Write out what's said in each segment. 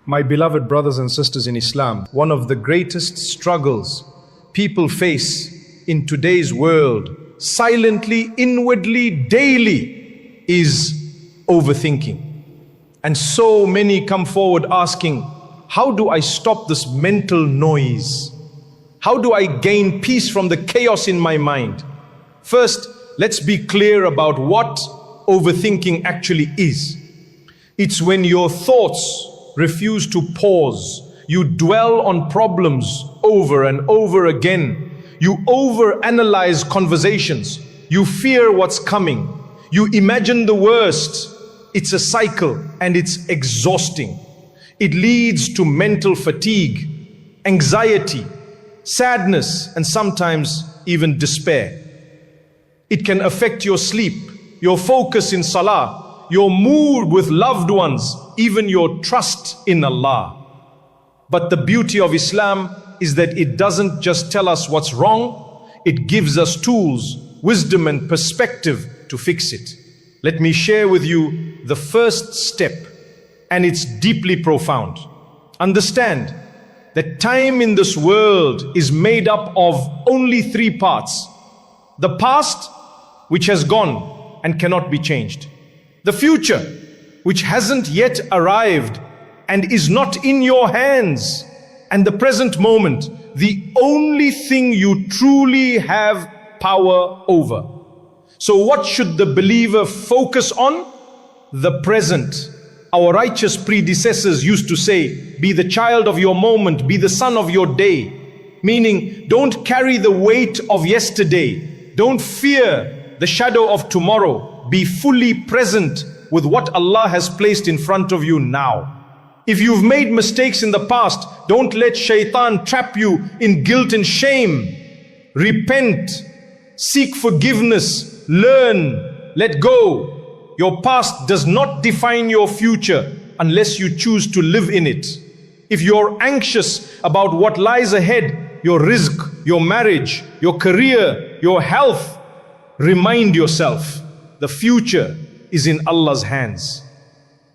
My beloved brothers and sisters in Islam, one of the greatest struggles people face in today's world, silently, inwardly, daily, is overthinking. And so many come forward asking, how do I stop this mental noise? How do I gain peace from the chaos in my mind? First, let's be clear about what overthinking actually is. It's when your thoughts refuse to pause. You dwell on problems over and over again. You overanalyze conversations. You fear what's coming. You imagine the worst. It's a cycle and it's exhausting. It leads to mental fatigue, anxiety, sadness, and sometimes even despair. It can affect your sleep, your focus in salah, your mood with loved ones, even your trust in Allah. But the beauty of Islam is that it doesn't just tell us what's wrong, it gives us tools, wisdom and perspective to fix it. Let me share with you the first step, and it's deeply profound. Understand that time in this world is made up of only three parts. The past, which has gone and cannot be changed. The future, which hasn't yet arrived and is not in your hands. And the present moment, the only thing you truly have power over. So what should the believer focus on? The present. Our righteous predecessors used to say, be the child of your moment, be the son of your day. Meaning, don't carry the weight of yesterday. Don't fear the shadow of tomorrow. Be fully present with what Allah has placed in front of you now. If you've made mistakes in the past, don't let shaitan trap you in guilt and shame. Repent, seek forgiveness, learn, let go. Your past does not define your future unless you choose to live in it. If you're anxious about what lies ahead, your rizq, your marriage, your career, your health, remind yourself, the future is in Allah's hands.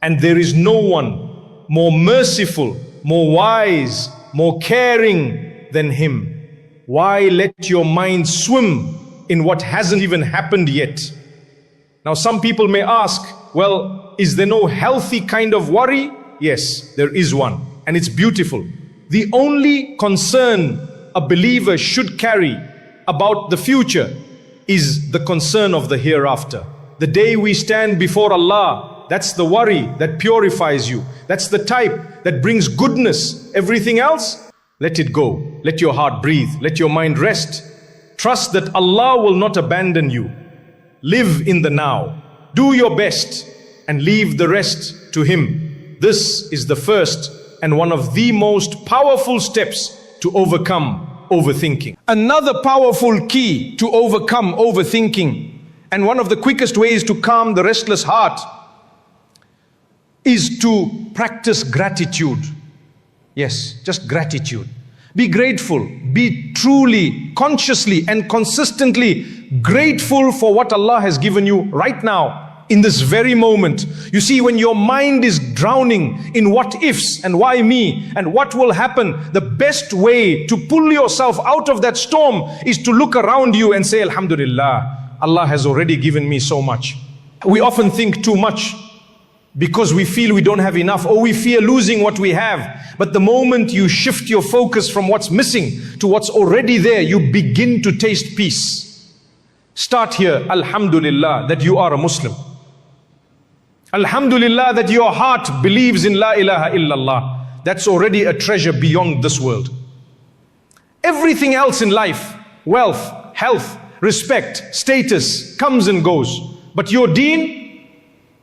And there is no one more merciful, more wise, more caring than Him. Why let your mind swim in what hasn't even happened yet? Now some people may ask, well, is there no healthy kind of worry? Yes, there is one, and it's beautiful. The only concern a believer should carry about the future is the concern of the hereafter. The day we stand before Allah, that's the worry that purifies you. That's the type that brings goodness. Everything else, let it go. Let your heart breathe. Let your mind rest. Trust that Allah will not abandon you. Live in the now. Do your best and leave the rest to Him. This is the first and one of the most powerful steps to overcome overthinking. Another powerful key to overcome overthinking, and one of the quickest ways to calm the restless heart, is to practice gratitude. Yes, just gratitude. Be grateful. Be truly, consciously and consistently grateful for what Allah has given you right now, in this very moment. You see, when your mind is drowning in what ifs and why me and what will happen, the best way to pull yourself out of that storm is to look around you and say, Alhamdulillah, Allah has already given me so much. We often think too much because we feel we don't have enough, or we fear losing what we have. But the moment you shift your focus from what's missing to what's already there, you begin to taste peace. Start here, Alhamdulillah, that you are a Muslim. Alhamdulillah, that your heart believes in La ilaha illallah. That's already a treasure beyond this world. Everything else in life, wealth, health, respect, status, comes and goes. But your deen,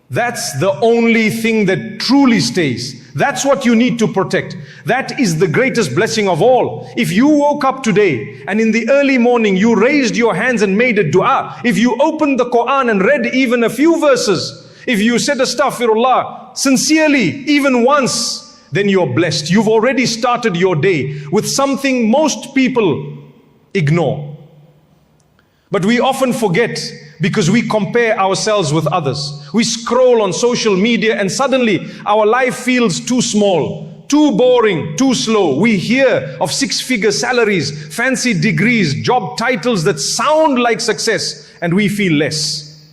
that's the only thing that truly stays. That's what you need to protect. That is the greatest blessing of all. If you woke up today and in the early morning you raised your hands and made a dua, if you opened the Quran and read even a few verses, if you said astaghfirullah sincerely even once, then you're blessed. You've already started your day with something most people ignore. But we often forget because we compare ourselves with others. We scroll on social media and suddenly our life feels too small. too boring, too slow. We hear of six-figure salaries, fancy degrees, job titles that sound like success, and we feel less.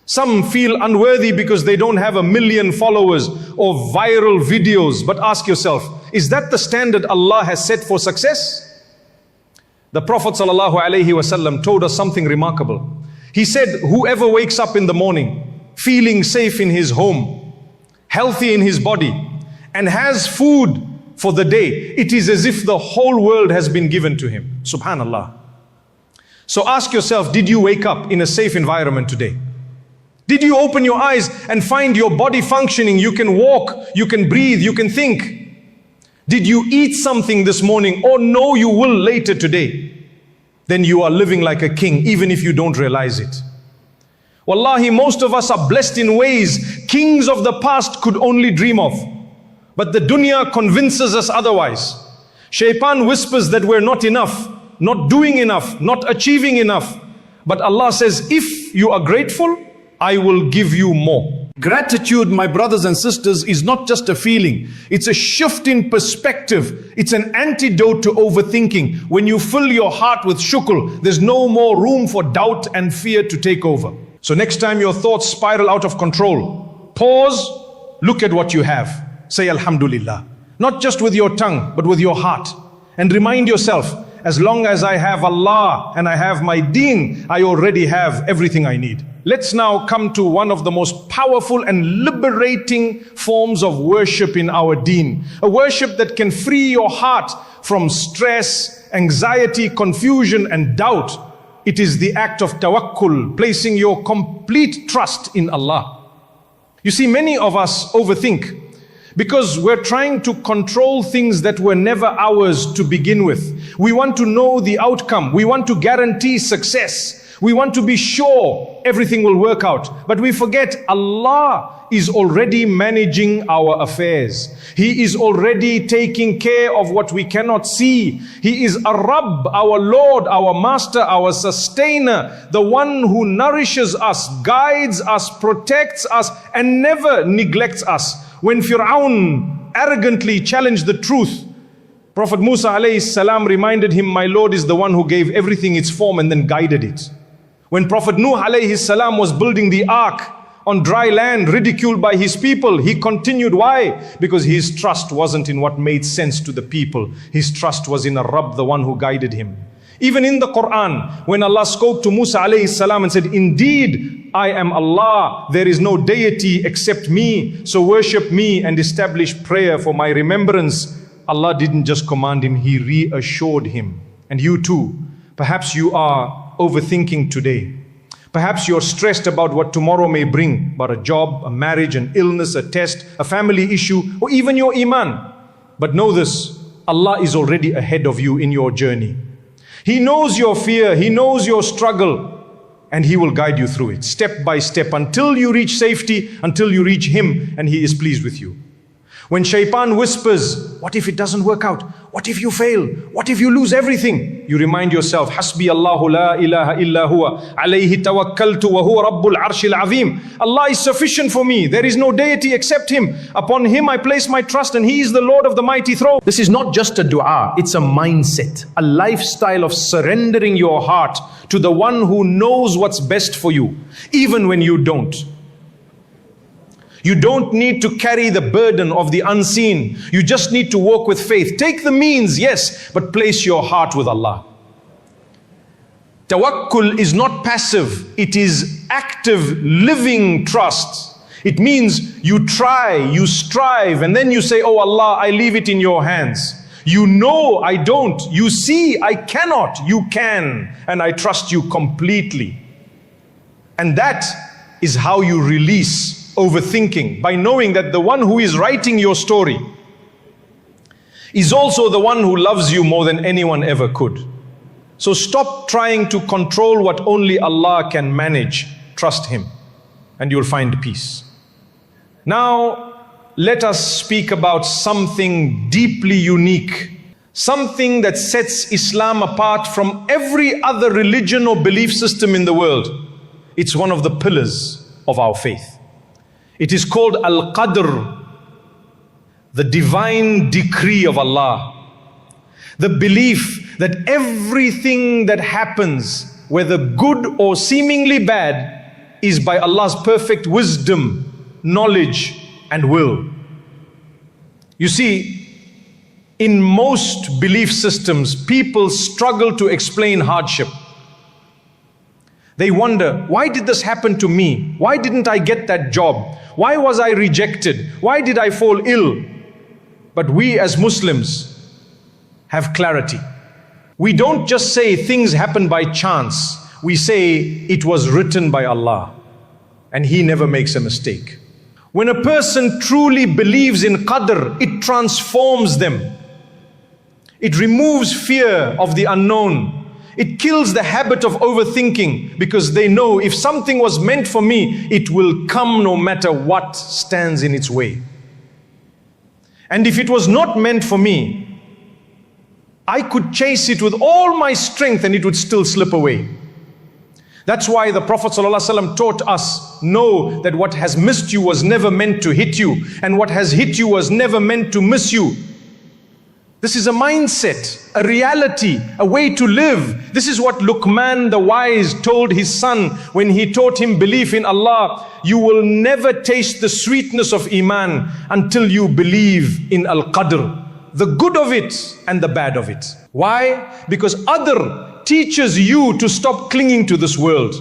Some feel unworthy because they don't have 1 million followers or viral videos. But ask yourself, is that the standard Allah has set for success? The Prophet ﷺ told us something remarkable. He said, whoever wakes up in the morning, feeling safe in his home, healthy in his body, and has food for the day, it is as if the whole world has been given to him. Subhanallah. So ask yourself, did you wake up in a safe environment today? Did you open your eyes and find your body functioning? You can walk, you can breathe, you can think. Did you eat something this morning, or no, you will later today? Then you are living like a king, even if you don't realize it. Wallahi, most of us are blessed in ways kings of the past could only dream of. But the dunya convinces us otherwise. Shaitan whispers that we're not enough, not doing enough, not achieving enough. But Allah says, if you are grateful, I will give you more. Gratitude, my brothers and sisters, is not just a feeling. It's a shift in perspective. It's an antidote to overthinking. When you fill your heart with shukr, there's no more room for doubt and fear to take over. So next time your thoughts spiral out of control, pause, look at what you have. Say Alhamdulillah. Not just with your tongue, but with your heart. And remind yourself, as long as I have Allah and I have my deen, I already have everything I need. Let's now come to one of the most powerful and liberating forms of worship in our deen. A worship that can free your heart from stress, anxiety, confusion, and doubt. It is the act of tawakkul, placing your complete trust in Allah. You see, many of us overthink because we're trying to control things that were never ours to begin with. We want to know the outcome. We want to guarantee success. We want to be sure everything will work out. But we forget Allah is already managing our affairs. He is already taking care of what we cannot see. He is Ar-Rabb, our Lord, our Master, our Sustainer, the one who nourishes us, guides us, protects us, and never neglects us. When Fir'aun arrogantly challenged the truth, Prophet Musa alayhi salam reminded him, my Lord is the one who gave everything its form and then guided it. When Prophet Nuh alayhi salam was building the ark on dry land, ridiculed by his people, he continued. Why? Because his trust wasn't in what made sense to the people. His trust was in Ar-Rabb, the one who guided him. Even in the Quran, when Allah spoke to Musa alayhi salam and said, indeed, I am Allah, there is no deity except me, so worship me and establish prayer for my remembrance. Allah didn't just command him, He reassured him. And you too, perhaps you are overthinking today. Perhaps you're stressed about what tomorrow may bring, about a job, a marriage, an illness, a test, a family issue, or even your Iman. But know this, Allah is already ahead of you in your journey. He knows your fear, He knows your struggle, and He will guide you through it, step by step, until you reach safety, until you reach Him, and He is pleased with you. When shaitan whispers, what if it doesn't work out? What if you fail? What if you lose everything? You remind yourself, Hasbi Allahu la ilaha illa huwa, alayhi tawakkaltu wa huwa rabbul arshil azim. Allah is sufficient for me. There is no deity except Him. Upon Him I place my trust, and He is the Lord of the mighty throne. This is not just a dua, it's a mindset, a lifestyle of surrendering your heart to the one who knows what's best for you, even when you don't. You don't need to carry the burden of the unseen. You just need to walk with faith. Take the means, yes, but place your heart with Allah. Tawakkul is not passive. It is active, living trust. It means you try, you strive, and then you say, oh Allah, I leave it in your hands. You know I don't. You see I cannot. You can. And I trust you completely. And that is how you release overthinking, by knowing that the one who is writing your story is also the one who loves you more than anyone ever could. So stop trying to control what only Allah can manage. Trust Him and you'll find peace. Now let us speak about something deeply unique, something that sets Islam apart from every other religion or belief system in the world. It's one of the pillars of our faith. It is called Al-Qadr. the divine decree of Allah. The belief that everything that happens, whether good or seemingly bad, is by Allah's perfect wisdom, knowledge, and will. You see, in most belief systems, people struggle to explain hardship. They wonder, why did this happen to me? Why didn't I get that job? Why was I rejected? Why did I fall ill? But we as Muslims have clarity. We don't just say things happen by chance. We say it was written by Allah, and He never makes a mistake. When a person truly believes in Qadr, it transforms them. It removes fear of the unknown. It kills the habit of overthinking, because they know if something was meant for me, it will come no matter what stands in its way. And if it was not meant for me, I could chase it with all my strength and it would still slip away. That's why the Prophet ﷺ taught us, know that what has missed you was never meant to hit you, and what has hit you was never meant to miss you. This is a mindset, a reality, a way to live. This is what Luqman the wise told his son when he taught him belief in Allah. You will never taste the sweetness of Iman until you believe in Al-Qadr, the good of it and the bad of it. Why? Because Qadr teaches you to stop clinging to this world.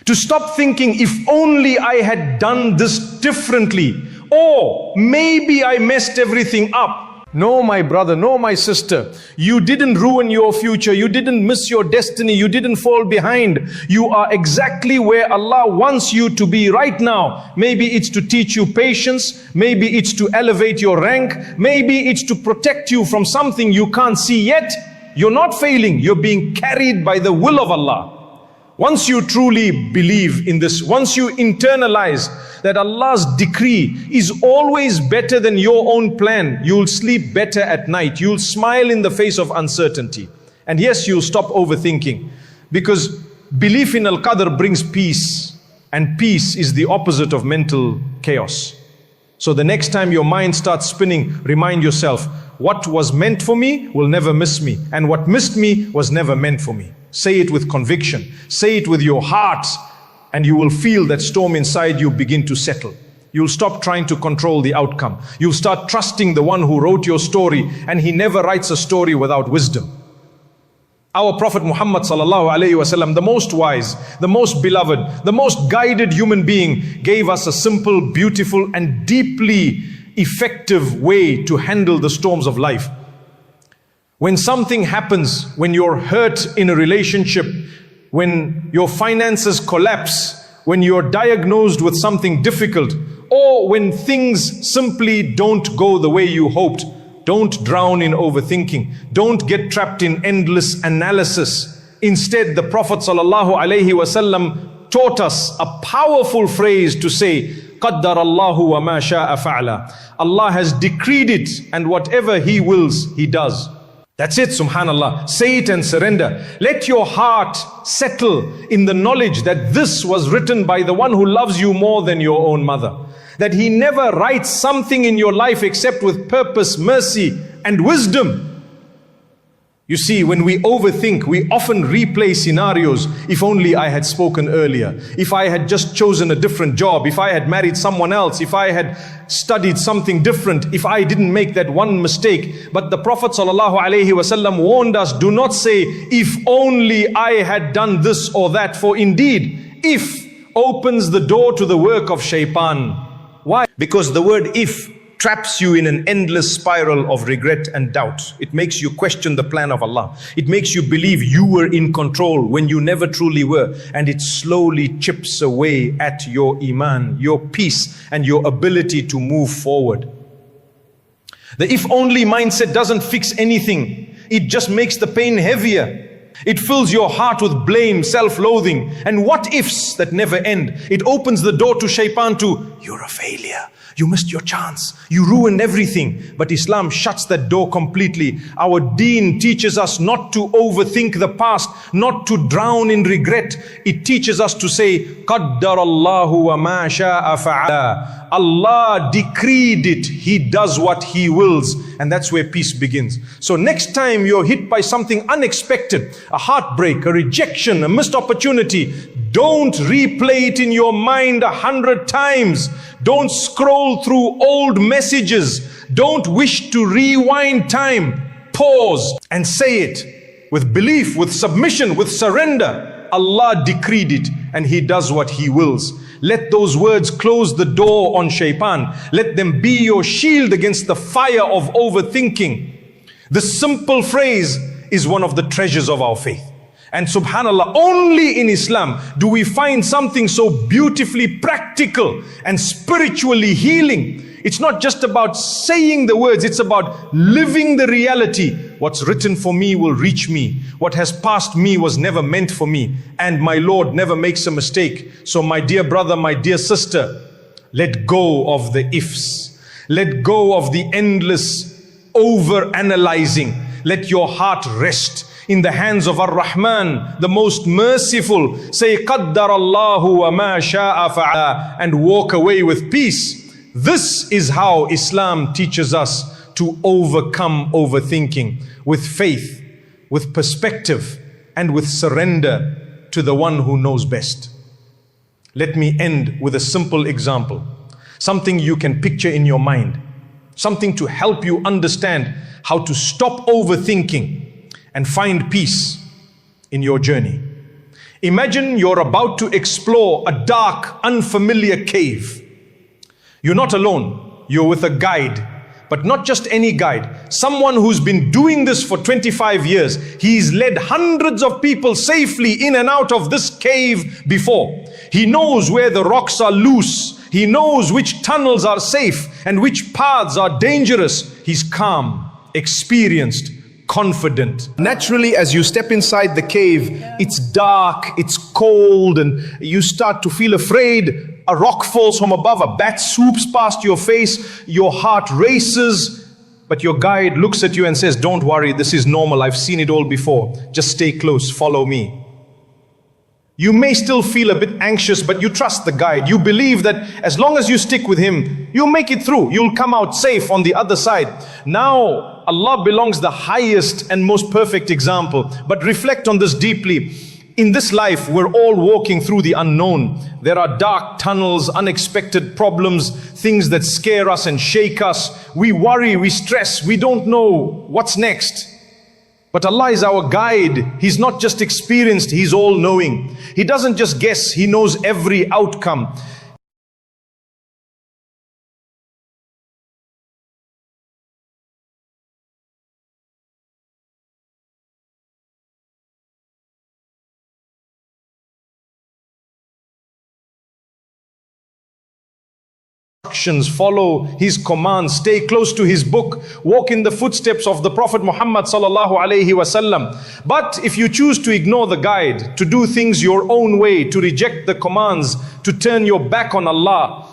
To stop thinking, if only I had done this differently, or maybe I messed everything up. No, my brother, no, my sister, you didn't ruin your future, you didn't miss your destiny, you didn't fall behind. You are exactly where Allah wants you to be right now. Maybe it's to teach you patience, maybe it's to elevate your rank, maybe it's to protect you from something you can't see yet. You're not failing, you're being carried by the will of Allah. Once you truly believe in this, once you internalize that Allah's decree is always better than your own plan, you'll sleep better at night. You'll smile in the face of uncertainty. And yes, you'll stop overthinking, because belief in Al-Qadr brings peace, and peace is the opposite of mental chaos. So the next time your mind starts spinning, remind yourself, what was meant for me will never miss me, and what missed me was never meant for me. Say it with conviction, say it with your heart, and you will feel that storm inside you begin to settle. You'll stop trying to control the outcome. You'll start trusting the one who wrote your story, and he never writes a story without wisdom. Our Prophet Muhammad sallallahu alaihi wasallam, the most wise, the most beloved, the most guided human being, gave us a simple, beautiful, and deeply effective way to handle the storms of life. When something happens, when you're hurt in a relationship, when your finances collapse, when you're diagnosed with something difficult, or when things simply don't go the way you hoped, don't drown in overthinking. Don't get trapped in endless analysis. Instead, the Prophet ﷺ taught us a powerful phrase to say, قَدَّرَ اللَّهُ وَمَا شَاءَ فَعْلَ. Allah has decreed it, and whatever He wills, He does. That's it, subhanallah. Say it and surrender. Let your heart settle in the knowledge that this was written by the one who loves you more than your own mother. That He never writes something in your life except with purpose, mercy, and wisdom. You see, when we overthink, we often replay scenarios. If only I had spoken earlier. If I had just chosen a different job. If I had married someone else. If I had studied something different. If I didn't make that one mistake. But the Prophet ﷺ warned us, do not say, if only I had done this or that. For indeed, if opens the door to the work of shaitan. Why? Because the word if traps you in an endless spiral of regret and doubt. It makes you question the plan of Allah. It makes you believe you were in control when you never truly were. And it slowly chips away at your Iman, your peace, and your ability to move forward. The if only mindset doesn't fix anything. It just makes the pain heavier. It fills your heart with blame, self-loathing, and what ifs that never end. It opens the door to shaitan to, you're a failure. You missed your chance. You ruined everything. But Islam shuts that door completely. Our deen teaches us not to overthink the past, not to drown in regret. It teaches us to say, قَدَّرَ اللَّهُ وَمَا شَاءَ فَعَلَ. Allah decreed it. He does what He wills. And that's where peace begins. So next time you're hit by something unexpected, a heartbreak, a rejection, a missed opportunity, don't replay it in your mind 100 times. Don't scroll through old messages. Don't wish to rewind time. Pause and say it with belief, with submission, with surrender. Allah decreed it and He does what He wills. Let those words close the door on shaitan. Let them be your shield against the fire of overthinking. The simple phrase is one of the treasures of our faith. And subhanallah, only in Islam do we find something so beautifully practical and spiritually healing. It's not just about saying the words, it's about living the reality. What's written for me will reach me. What has passed me was never meant for me. And my Lord never makes a mistake. So my dear brother, my dear sister, let go of the ifs. Let go of the endless over-analyzing. Let your heart rest in the hands of Ar-Rahman, the most merciful. Say, قَدَّرَ اللَّهُ وَمَا شَاءَ فَعَلَ, and walk away with peace. This is how Islam teaches us to overcome overthinking, with faith, with perspective, and with surrender to the one who knows best. Let me end with a simple example, something you can picture in your mind, something to help you understand how to stop overthinking and find peace in your journey. Imagine you're about to explore a dark, unfamiliar cave. You're not alone, you're with a guide, but not just any guide, someone who's been doing this for 25 years. He's led hundreds of people safely in and out of this cave before. He knows where the rocks are loose. He knows which tunnels are safe and which paths are dangerous. He's calm, experienced, confident. Naturally, as you step inside the cave, it's dark, it's cold, and you start to feel afraid. A rock falls from above, a bat swoops past your face, your heart races, but your guide looks at you and says, don't worry, this is normal, I've seen it all before. Just stay close, follow me. You may still feel a bit anxious, but you trust the guide. You believe that as long as you stick with him, you'll make it through. You'll come out safe on the other side. Now, Allah belongs the highest and most perfect example. But reflect on this deeply. In this life, we're all walking through the unknown. There are dark tunnels, unexpected problems, things that scare us and shake us. We worry, we stress, we don't know what's next. But Allah is our guide. He's not just experienced, He's all-knowing. He doesn't just guess, He knows every outcome. Follow His commands, stay close to His book, walk in the footsteps of the Prophet Muhammad sallallahu alaihi wasallam. But if you choose to ignore the guide, to do things your own way, to reject the commands, to turn your back on Allah,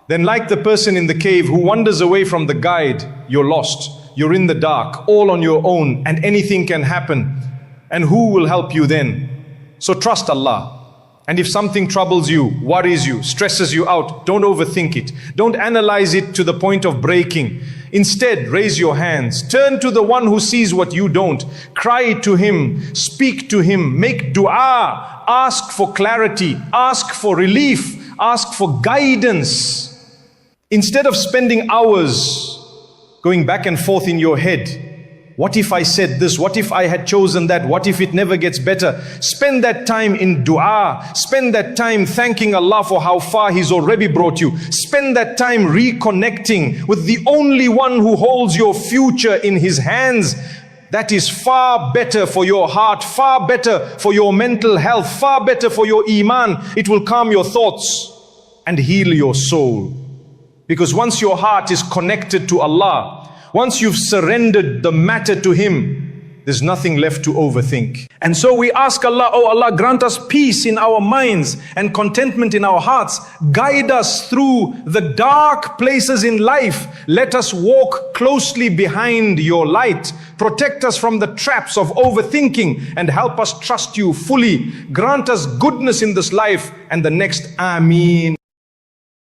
then like the person in the cave who wanders away from the guide, you're lost, you're in the dark, all on your own, and anything can happen. And who will help you then? So trust Allah. And if something troubles you, worries you, stresses you out, don't overthink it. Don't analyze it to the point of breaking. Instead, raise your hands. Turn to the one who sees what you don't. Cry to Him. Speak to Him. Make dua. Ask for clarity. Ask for relief. Ask for guidance. Instead of spending hours going back and forth in your head, what if I said this? What if I had chosen that? What if it never gets better? Spend that time in dua. Spend that time thanking Allah for how far He's already brought you. Spend that time reconnecting with the only one who holds your future in His hands. That is far better for your heart, far better for your mental health, far better for your Iman. It will calm your thoughts and heal your soul. Because once your heart is connected to Allah, once you've surrendered the matter to Him, there's nothing left to overthink. And so we ask Allah, oh Allah, grant us peace in our minds and contentment in our hearts. Guide us through the dark places in life. Let us walk closely behind your light. Protect us from the traps of overthinking and help us trust you fully. Grant us goodness in this life and the next. Ameen.